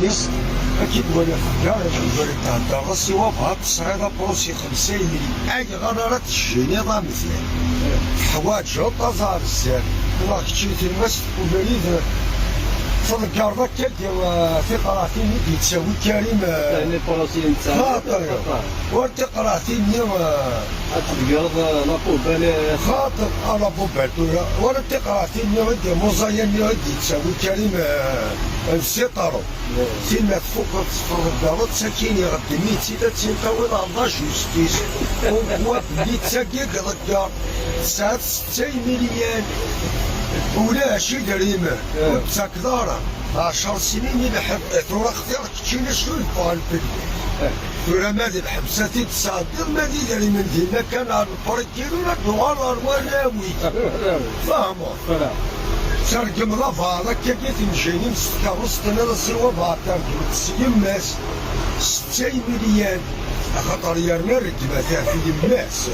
نص اكيد ولا فكار ولا تهدر راسي وابغى تصعيد بروسي 50 ملي اي غرارات الجيني مثلا حوايج طازار السير والله كشريت المس وبريد صدق ذاك في قراطين يتساوي كريم يعني بروسي نتاع ورتي قراطين تبيض لابوبال خاطر على بوبال ورتي قراطين ودي موزايان ودي تساوي كريم السيطرو سينا تفوق تصفر الدارات ساكيني غدي ميتي لا تنطوي على جوستيس هو بديت ساكيك ذكر ساعات 6 مليون ولا شي دريمه وبساك دارا 10 سنين يلحق ثورة اختيارك تشينا شنو يبغى ثورة مادي الحبساتي تصادر مادي داري من دينا كان على البريك ديالو لا دوار ولاوي فاهمو سرقم لافا هكا كيتمشيني مسكا وسطنا السوا باطر تسيم ماس 6 مليون خاطر يرمي الركبة تاع في الماس